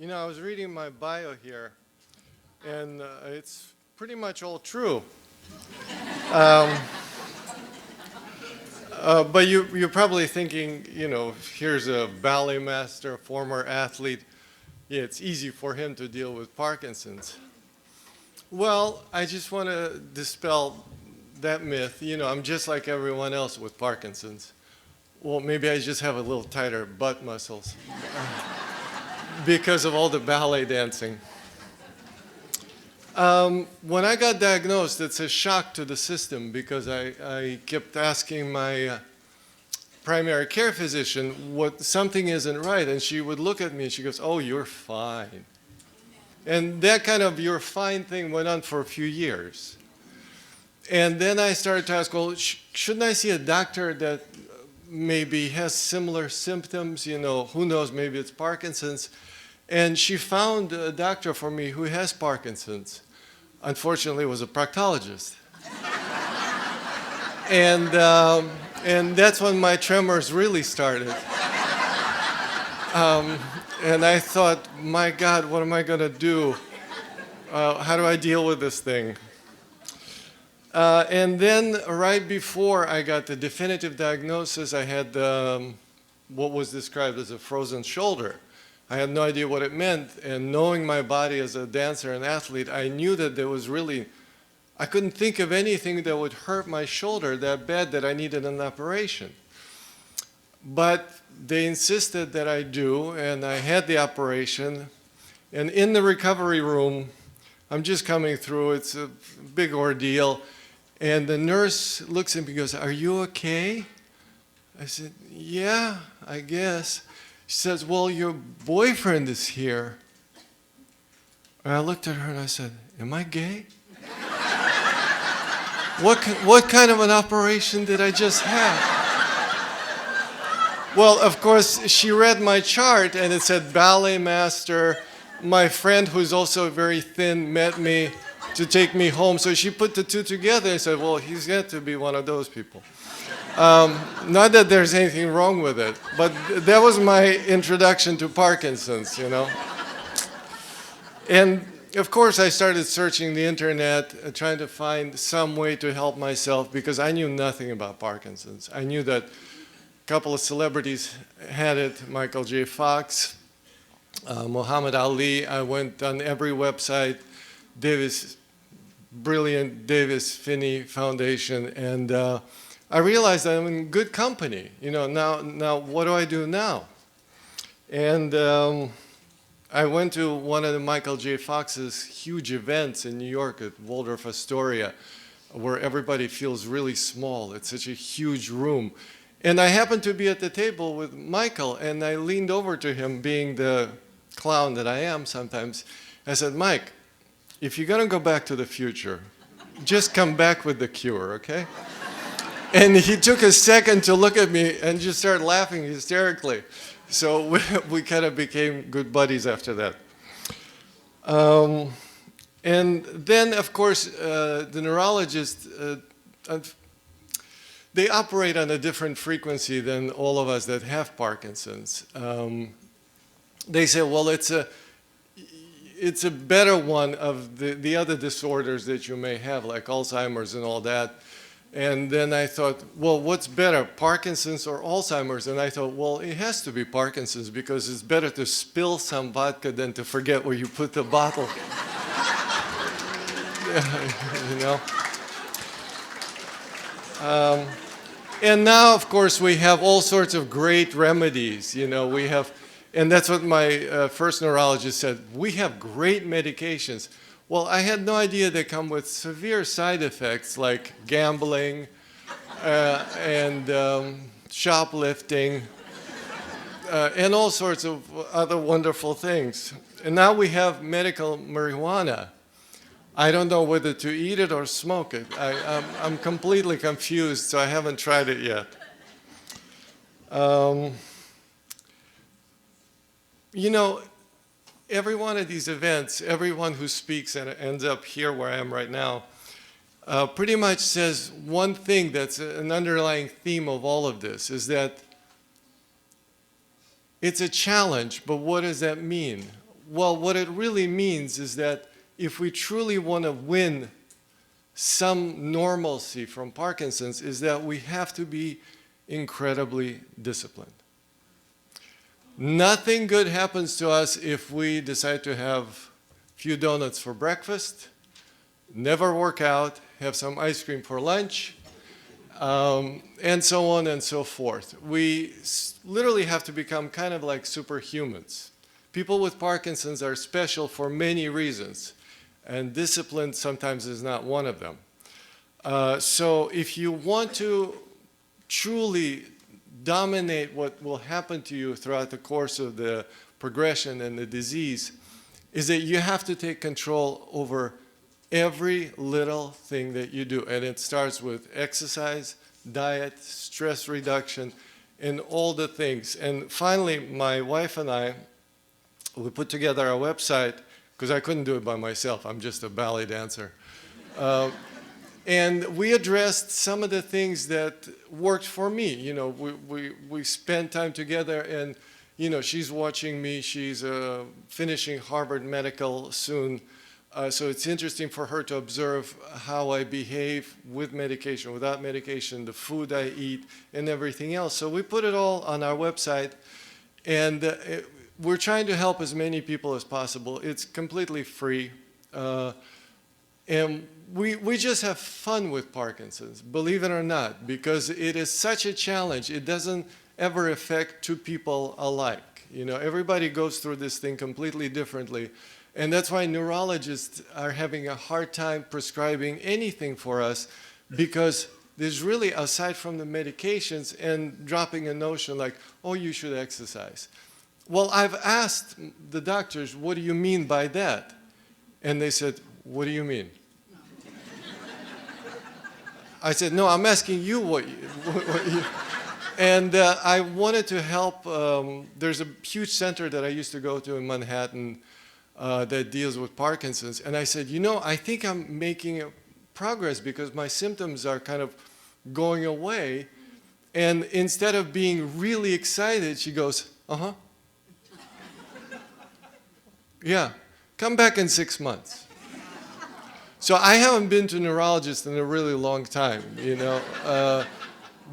You know, I was reading my bio here, and it's pretty much all true. Um, but you're probably thinking, you know, here's a ballet master, former athlete. Yeah, it's easy for him to deal with Parkinson's. Well, I just want to dispel that myth. You know, I'm just like everyone else with Parkinson's. Well, maybe I just have a little tighter butt muscles because of all the ballet dancing. When I got diagnosed, it's a shock to the system because I kept asking my primary care physician what something isn't right, and she would look at me and she goes, "Oh, you're fine." And that kind of "you're fine" thing went on for a few years. And then I started to ask, well, shouldn't I see a doctor that maybe has similar symptoms? You know, who knows, maybe it's Parkinson's. And she found a doctor for me who has Parkinson's. Unfortunately, it was a proctologist. And that's when my tremors really started. And I thought, my God, what am I going to do? How do I deal with this thing? And then right before I got the definitive diagnosis, I had what was described as a frozen shoulder. I had no idea what it meant, and knowing my body as a dancer and athlete, I knew that there was really, I couldn't think of anything that would hurt my shoulder that bad that I needed an operation. But they insisted that I do, and I had the operation. And in the recovery room, I'm just coming through, it's a big ordeal, and the nurse looks at me and goes, "Are you okay?" I said, "Yeah, I guess." She says, "Well, your boyfriend is here." And I looked at her and I said, "Am I gay?" What kind of an operation did I just have? Well, of course, she read my chart and it said ballet master. My friend, who's also very thin, met me to take me home. So she put the two together and said, well, he's got to be one of those people. Not that there's anything wrong with it, but that was my introduction to Parkinson's, you know. And of course, I started searching the internet, trying to find some way to help myself because I knew nothing about Parkinson's. I knew that a couple of celebrities had it, Michael J. Fox, Muhammad Ali. I went on every website, brilliant Davis Finney Foundation, and I realized that I'm in good company. You know, now what do I do now? And I went to one of the Michael J. Fox's huge events in New York at Waldorf Astoria, where everybody feels really small. It's such a huge room. And I happened to be at the table with Michael, and I leaned over to him, being the clown that I am sometimes. I said, "Mike, if you're going to go back to the future, just come back with the cure, okay?" And he took a second to look at me and just started laughing hysterically. So we kind of became good buddies after that. And then, of course, the neurologists, they operate on a different frequency than all of us that have Parkinson's. They say, well, it's a better one of the other disorders that you may have, like Alzheimer's and all that. And then I thought, well, what's better, Parkinson's or Alzheimer's? And I thought, well, it has to be Parkinson's because it's better to spill some vodka than to forget where you put the bottle. You know? And now, of course, we have all sorts of great remedies. You know, we have, and that's what my first neurologist said, we have great medications. Well, I had no idea they come with severe side effects like gambling and shoplifting and all sorts of other wonderful things. And now we have medical marijuana. I don't know whether to eat it or smoke it. I'm completely confused, so I haven't tried it yet. You know, every one of these events, everyone who speaks and ends up here where I am right now, pretty much says one thing that's an underlying theme of all of this, is that it's a challenge, but what does that mean? Well, what it really means is that if we truly want to win some normalcy from Parkinson's, is that we have to be incredibly disciplined. Nothing good happens to us if we decide to have a few donuts for breakfast, never work out, have some ice cream for lunch, and so on and so forth. We literally have to become kind of like superhumans. People with Parkinson's are special for many reasons, and discipline sometimes is not one of them. So if you want to truly dominate what will happen to you throughout the course of the progression and the disease, is that you have to take control over every little thing that you do. And it starts with exercise, diet, stress reduction, and all the things. And finally, my wife and I, we put together a website, because I couldn't do it by myself. I'm just a ballet dancer. And we addressed some of the things that worked for me. You know, we spent time together, and, you know, she's watching me. She's finishing Harvard Medical soon. So it's interesting for her to observe how I behave with medication, without medication, the food I eat, and everything else. So we put it all on our website, and we're trying to help as many people as possible. It's completely free. And we just have fun with Parkinson's, believe it or not, because it is such a challenge. It doesn't ever affect two people alike. You know, everybody goes through this thing completely differently. And that's why neurologists are having a hard time prescribing anything for us, because there's really, aside from the medications and dropping a notion like, oh, you should exercise. Well, I've asked the doctors, what do you mean by that? And they said, what do you mean? I said, no, I'm asking you what you... And I wanted to help. There's a huge center that I used to go to in Manhattan that deals with Parkinson's. And I said, you know, I think I'm making progress because my symptoms are kind of going away. And instead of being really excited, she goes, uh-huh. Yeah, come back in 6 months. So I haven't been to a neurologist in a really long time, you know,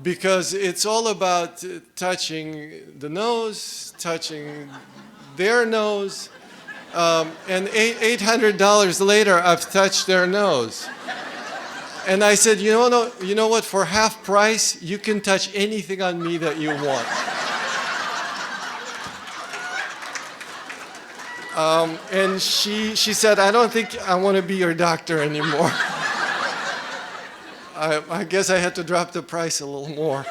because it's all about touching the nose, touching their nose, and $800 later, I've touched their nose. And I said, you know what, for half price, you can touch anything on me that you want. And she said, I don't think I want to be your doctor anymore. I guess I had to drop the price a little more.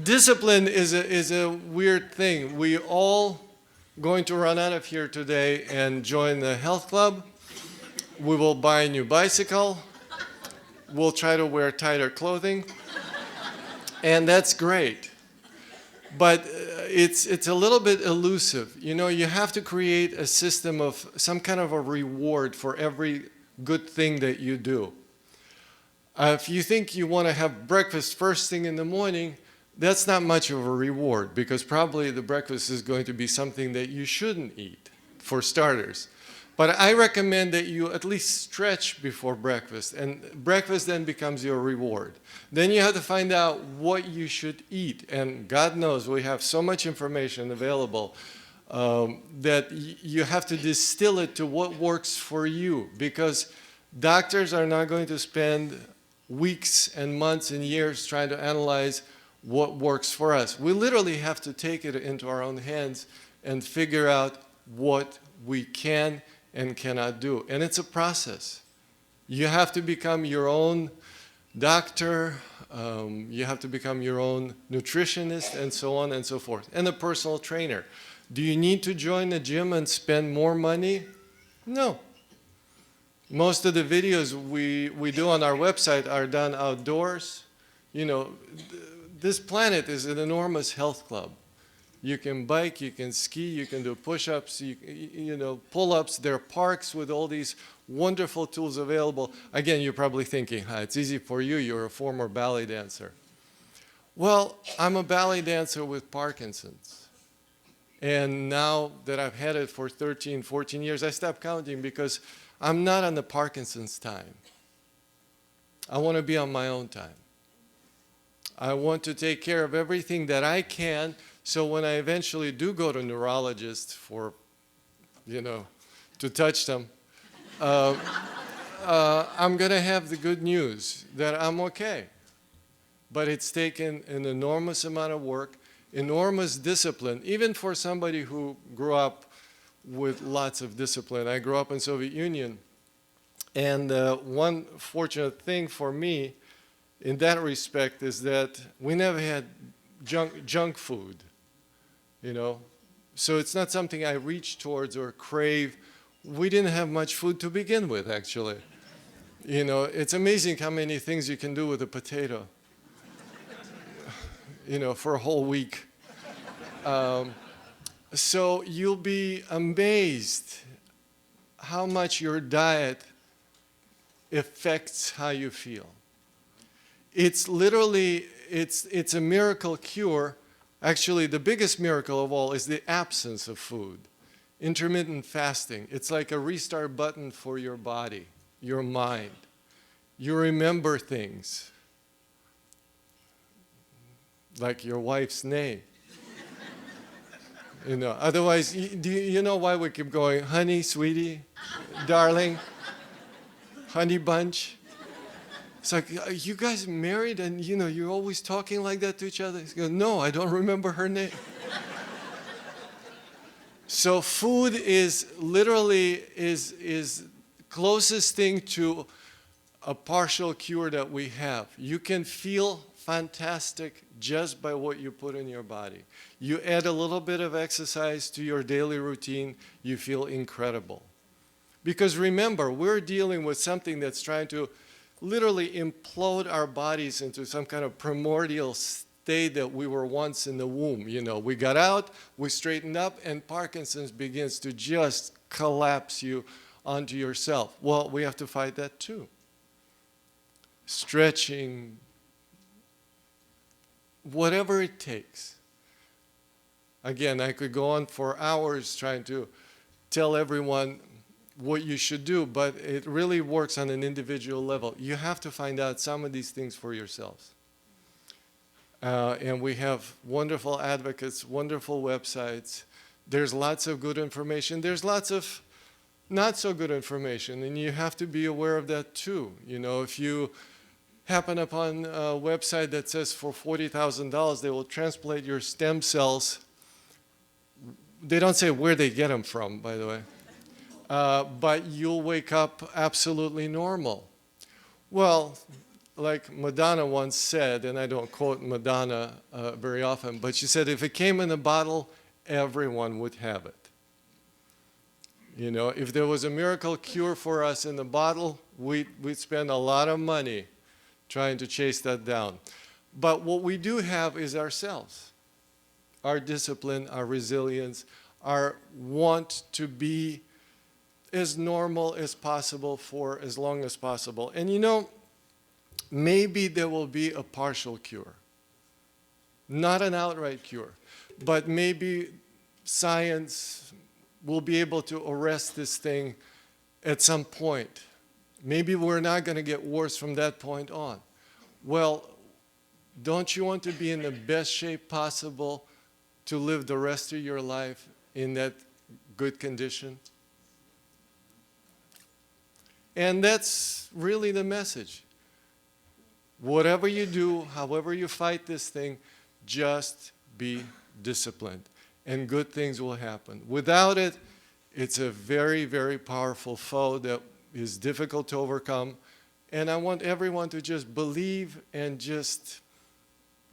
Discipline is a weird thing. We all going to run out of here today and join the health club. We will buy a new bicycle. We'll try to wear tighter clothing. And that's great. But it's a little bit elusive. You know, you have to create a system of some kind of a reward for every good thing that you do. If you think you want to have breakfast first thing in the morning, that's not much of a reward, because probably the breakfast is going to be something that you shouldn't eat, for starters. But I recommend that you at least stretch before breakfast, and breakfast then becomes your reward. Then you have to find out what you should eat, and God knows we have so much information available that you have to distill it to what works for you, because doctors are not going to spend weeks and months and years trying to analyze what works for us. We literally have to take it into our own hands and figure out what we can and cannot do. And it's a process. You have to become your own doctor, you have to become your own nutritionist, and so on and so forth, and a personal trainer. Do you need to join the gym and spend more money? No. Most of the videos we do on our website are done outdoors. You know, this planet is an enormous health club. You can bike, you can ski, you can do push-ups, you know, pull-ups. There are parks with all these wonderful tools available. Again, you're probably thinking, it's easy for you, you're a former ballet dancer. Well, I'm a ballet dancer with Parkinson's. And now that I've had it for 13, 14 years, I stopped counting because I'm not on the Parkinson's time. I want to be on my own time. I want to take care of everything that I can, so when I eventually do go to neurologists for, to touch them, I'm going to have the good news that I'm okay. But it's taken an enormous amount of work, enormous discipline, even for somebody who grew up with lots of discipline. I grew up in Soviet Union, and one fortunate thing for me in that respect is that we never had junk food, So it's not something I reach towards or crave. We didn't have much food to begin with, actually. It's amazing how many things you can do with a potato, for a whole week. So you'll be amazed how much your diet affects how you feel. It's literally, it's a miracle cure. Actually, the biggest miracle of all is the absence of food. Intermittent fasting. It's like a restart button for your body, your mind. You remember things, like your wife's name. Otherwise, do you know why we keep going? Honey, sweetie, darling, honey bunch. It's like, are you guys married and you're always talking like that to each other? He goes, no, I don't remember her name. So food is literally is closest thing to a partial cure that we have. You can feel fantastic just by what you put in your body. You add a little bit of exercise to your daily routine, you feel incredible. Because remember, we're dealing with something that's trying to literally implode our bodies into some kind of primordial state that we were once in the womb. We got out, we straightened up, and Parkinson's begins to just collapse you onto yourself. Well, we have to fight that too. Stretching, whatever it takes. Again, I could go on for hours trying to tell everyone what you should do, but it really works on an individual level. You have to find out some of these things for yourselves. And we have wonderful advocates, wonderful websites. There's lots of good information. There's lots of not so good information, and you have to be aware of that too. If you happen upon a website that says for $40,000 they will transplant your stem cells, they don't say where they get them from, by the way. But you'll wake up absolutely normal. Well, like Madonna once said, and I don't quote Madonna very often, but she said, if it came in a bottle, everyone would have it. If there was a miracle cure for us in the bottle, we'd spend a lot of money trying to chase that down. But what we do have is ourselves, our discipline, our resilience, our want to be as normal as possible for as long as possible. And maybe there will be a partial cure. Not an outright cure, but maybe science will be able to arrest this thing at some point. Maybe we're not going to get worse from that point on. Well, don't you want to be in the best shape possible to live the rest of your life in that good condition? And that's really the message. Whatever you do, however you fight this thing, just be disciplined, and good things will happen. Without it, it's a very, very powerful foe that is difficult to overcome. And I want everyone to just believe and just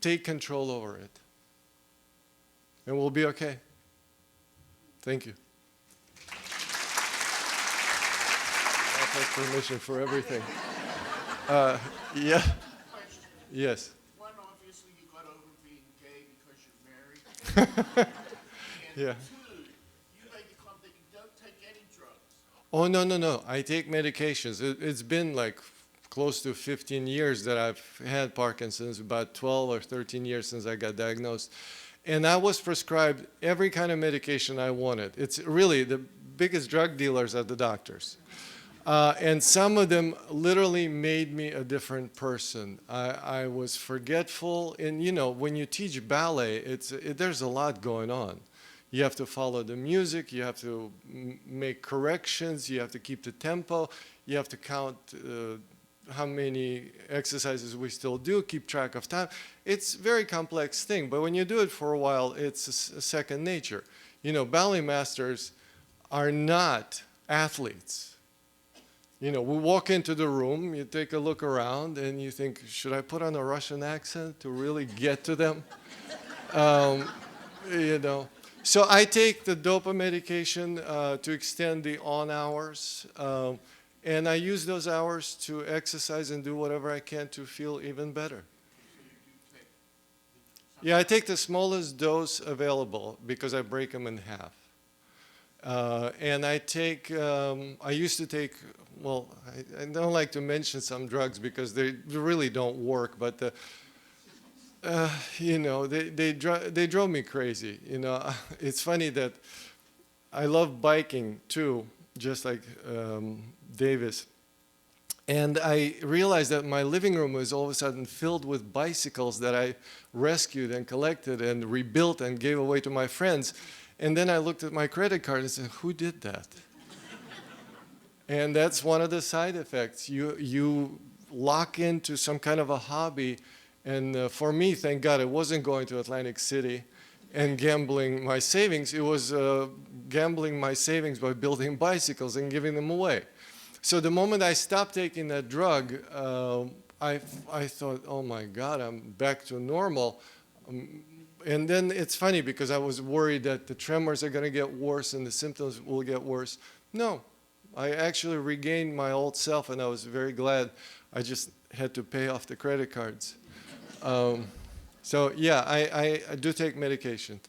take control over it. And we'll be okay. Thank you. I'll take permission for everything. Yeah. Yes. One, obviously, you got over being gay because you're married. Yeah. And two, you made the comment that you don't take any drugs. Oh, no. I take medications. It's been like close to 15 years that I've had Parkinson's, about 12 or 13 years since I got diagnosed. And I was prescribed every kind of medication I wanted. It's really the biggest drug dealers are the doctors. And some of them literally made me a different person. I was forgetful. And you know, when you teach ballet, there's a lot going on. You have to follow the music, you have to make corrections, you have to keep the tempo, you have to count how many exercises we still do, keep track of time. It's a very complex thing, but when you do it for a while, it's a second nature. You know, ballet masters are not athletes. You know, we walk into the room, you take a look around, and you think, should I put on a Russian accent to really get to them? You know. So I take the dopa medication to extend the on hours, and I use those hours to exercise and do whatever I can to feel even better. Yeah, I take the smallest dose available because I break them in half. And I take, I used to take, well, I don't like to mention some drugs because they really don't work, but you know, they drove me crazy. You know, it's funny that I love biking too, just like Davis. And I realized that my living room was all of a sudden filled with bicycles that I rescued and collected and rebuilt and gave away to my friends. And then I looked at my credit card and said, who did that? And that's one of the side effects. You lock into some kind of a hobby. And for me, thank God, it wasn't going to Atlantic City and gambling my savings. It was gambling my savings by building bicycles and giving them away. So the moment I stopped taking that drug, I thought, oh my God, I'm back to normal. And then it's funny because I was worried that the tremors are going to get worse and the symptoms will get worse. No, I actually regained my old self, and I was very glad. I just had to pay off the credit cards. So yeah, I do take medication.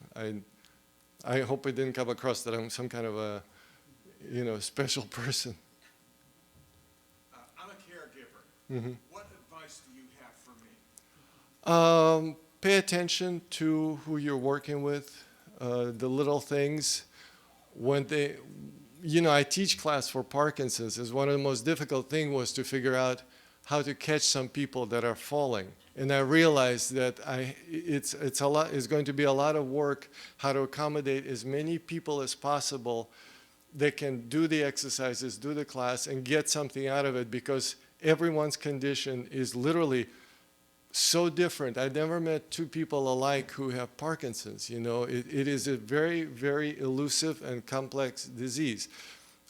I hope it didn't come across that I'm some kind of a, you know, special person. I'm a caregiver. Mm-hmm. What advice do you have for me? Pay attention to who you're working with, the little things. When they, you know, I teach class for Parkinson's. Is one of the most difficult things was to figure out how to catch some people that are falling. And I realized that it's going to be a lot of work how to accommodate as many people as possible that can do the exercises, do the class, and get something out of it, because everyone's condition is literally so different. I've never met two people alike who have Parkinson's. You know, it is a very, very elusive and complex disease.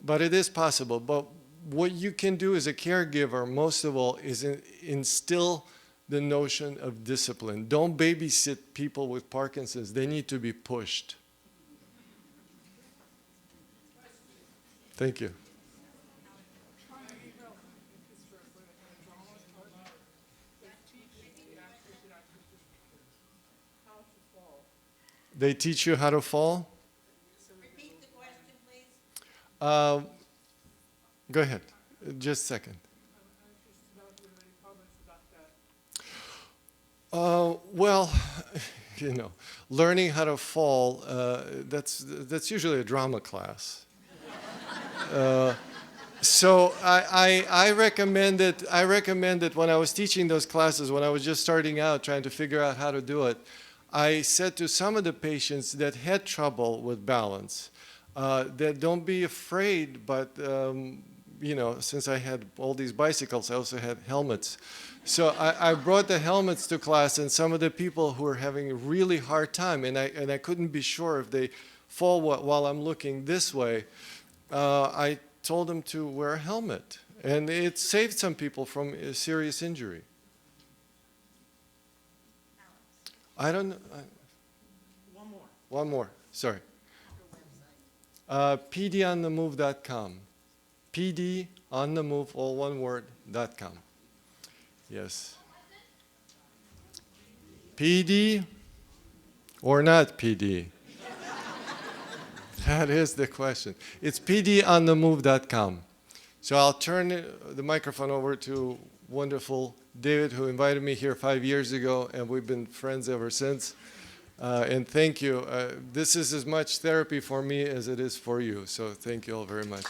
But it is possible. But what you can do as a caregiver, most of all, is instill the notion of discipline. Don't babysit people with Parkinson's. They need to be pushed. Thank you. They teach you how to fall? Repeat the question, please. Go ahead. Just a second. Well, you know, learning how to fall, that's usually a drama class. So I recommend it when I was teaching those classes, when I was just starting out trying to figure out how to do it. I said to some of the patients that had trouble with balance, that don't be afraid, but you know, since I had all these bicycles, I also had helmets. So I brought the helmets to class, and some of the people who were having a really hard time, and I couldn't be sure if they fall while I'm looking this way, I told them to wear a helmet, and it saved some people from a serious injury. I don't know. One more. One more. Sorry. PDonthemove.com. PDonthemove, all one word, .com. Yes. PD or not PD? That is the question. It's PDonthemove.com. So I'll turn the microphone over to wonderful David, who invited me here 5 years ago, and we've been friends ever since. And thank you. This is as much therapy for me as it is for you. So thank you all very much.